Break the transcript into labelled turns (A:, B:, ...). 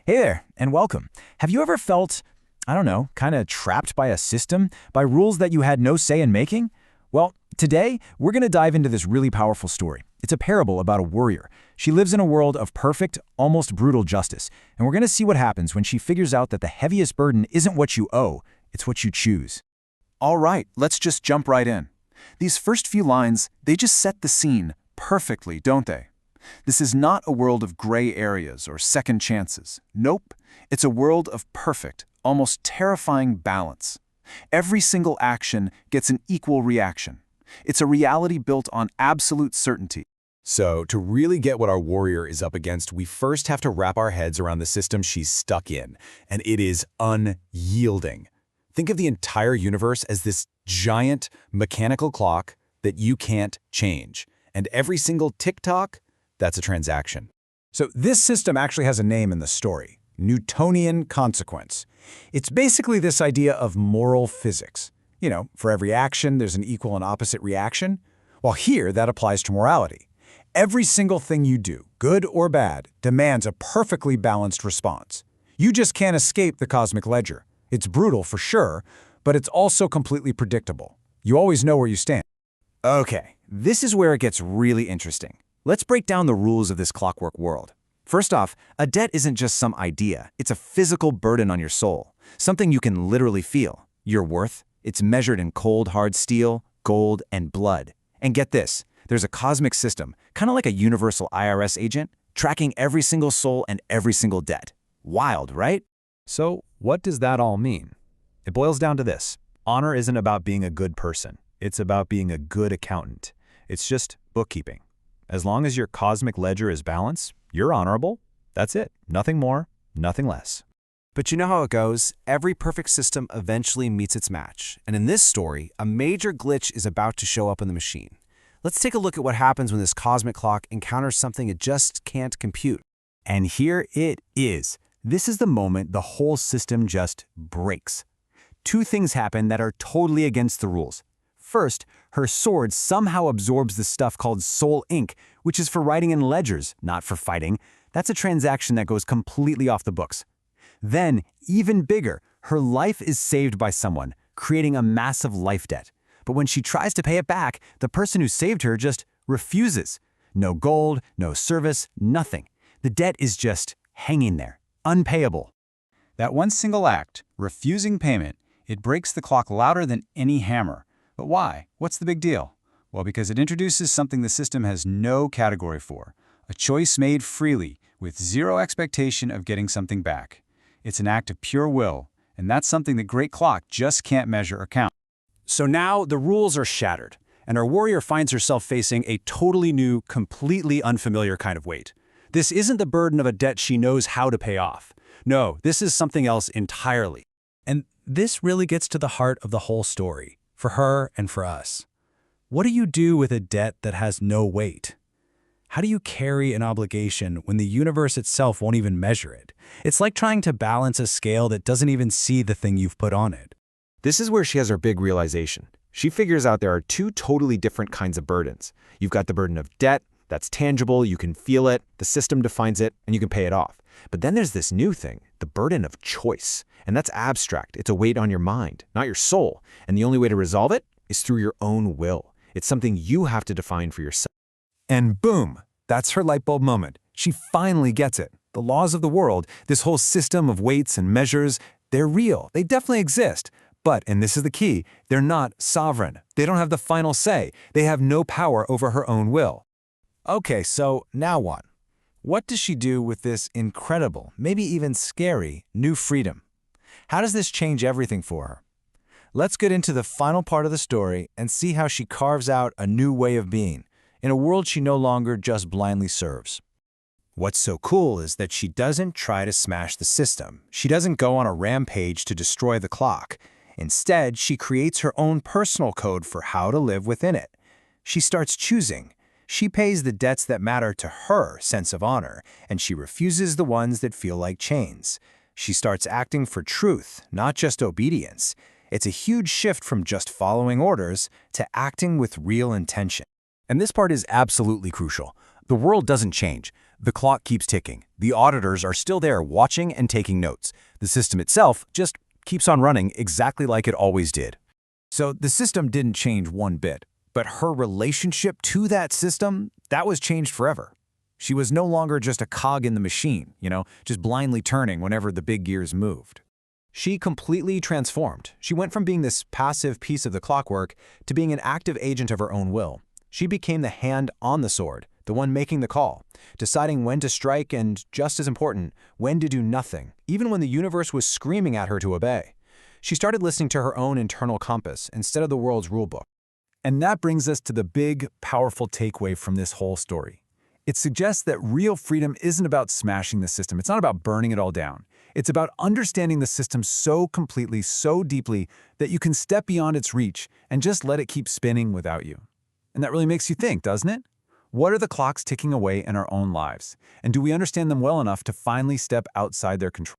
A: Hey there, and welcome. Have you ever felt, I don't know, kind of trapped by a system, by rules that you had no say in making? Well, today, we're going to dive into this really powerful story. It's a parable about a warrior. She lives in a world of perfect, almost brutal justice, and we're going to see what happens when she figures out that the heaviest burden isn't what you owe, it's what you choose.
B: All right, let's just jump right in. These first few lines, they just set the scene perfectly, don't they? This is not a world of gray areas or second chances. Nope, it's a world of perfect, almost terrifying balance. Every single action gets an equal reaction. It's a reality built on absolute certainty.
C: So, to really get what our warrior is up against, we first have to wrap our heads around the system she's stuck in, and it is unyielding. Think of the entire universe as this giant mechanical clock that you can't change, and every single tick-tock, that's a transaction.
A: So this system actually has a name in the story, Newtonian consequence. It's basically this idea of moral physics. You know, for every action, there's an equal and opposite reaction. Well, here, that applies to morality. Every single thing you do, good or bad, demands a perfectly balanced response. You just can't escape the cosmic ledger. It's brutal for sure, but it's also completely predictable. You always know where you stand. Okay, this is where it gets really interesting. Let's break down the rules of this clockwork world. First off, a debt isn't just some idea. It's a physical burden on your soul, something you can literally feel. Your worth, it's measured in cold, hard steel, gold, and blood. And get this, there's a cosmic system, kind of like a universal IRS agent, tracking every single soul and every single debt. Wild, right?
D: So, what does that all mean? It boils down to this. Honor isn't about being a good person. It's about being a good accountant. It's just bookkeeping. As long as your cosmic ledger is balanced, you're honorable. That's it. Nothing more, nothing less.
E: But you know how it goes. Every perfect system eventually meets its match. And in this story, a major glitch is about to show up in the machine. Let's take a look at what happens when this cosmic clock encounters something it just can't compute.
A: And here it is. This is the moment the whole system just breaks. Two things happen that are totally against the rules. First, her sword somehow absorbs the stuff called soul ink, which is for writing in ledgers, not for fighting. That's a transaction that goes completely off the books. Then, even bigger, her life is saved by someone, creating a massive life debt. But when she tries to pay it back, the person who saved her just refuses. No gold, no service, nothing. The debt is just hanging there, unpayable.
B: That one single act, refusing payment, it breaks the clock louder than any hammer. But why? What's the big deal? Well, because it introduces something the system has no category for, a choice made freely, with zero expectation of getting something back. It's an act of pure will, and that's something the great clock just can't measure or count.
E: So now the rules are shattered, and our warrior finds herself facing a totally new, completely unfamiliar kind of weight. This isn't the burden of a debt she knows how to pay off. No, this is something else entirely.
D: And this really gets to the heart of the whole story. For her and for us. What do you do with a debt that has no weight? How do you carry an obligation when the universe itself won't even measure it? It's like trying to balance a scale that doesn't even see the thing you've put on it.
C: This is where she has her big realization. She figures out there are two totally different kinds of burdens. You've got the burden of debt, that's tangible, you can feel it, the system defines it, and you can pay it off. But then there's this new thing, the burden of choice. And that's abstract. It's a weight on your mind, not your soul. And the only way to resolve it is through your own will. It's something you have to define for yourself.
A: And boom, that's her light bulb moment. She finally gets it. The laws of the world, this whole system of weights and measures, they're real. They definitely exist. But, and this is the key, they're not sovereign. They don't have the final say. They have no power over her own will. Okay, so now what? What does she do with this incredible, maybe even scary, new freedom? How does this change everything for her? Let's get into the final part of the story and see how she carves out a new way of being, in a world she no longer just blindly serves. What's so cool is that she doesn't try to smash the system. She doesn't go on a rampage to destroy the clock. Instead, she creates her own personal code for how to live within it. She starts choosing. She pays the debts that matter to her sense of honor, and she refuses the ones that feel like chains. She starts acting for truth, not just obedience. It's a huge shift from just following orders to acting with real intention. And this part is absolutely crucial. The world doesn't change,
E: The clock keeps ticking. The auditors are still there watching and taking notes. The system itself just keeps on running exactly like it always did.
A: So the system didn't change one bit, but her relationship to that system, that was changed forever. She was no longer just a cog in the machine, just blindly turning whenever the big gears moved.
E: She completely transformed. She went from being this passive piece of the clockwork to being an active agent of her own will. She became the hand on the sword, the one making the call, deciding when to strike and, just as important, when to do nothing, even when the universe was screaming at her to obey. She started listening to her own internal compass instead of the world's rulebook.
A: And that brings us to the big, powerful takeaway from this whole story. It suggests that real freedom isn't about smashing the system. It's not about burning it all down. It's about understanding the system so completely, so deeply, that you can step beyond its reach and just let it keep spinning without you. And that really makes you think, doesn't it? What are the clocks ticking away in our own lives? And do we understand them well enough to finally step outside their control?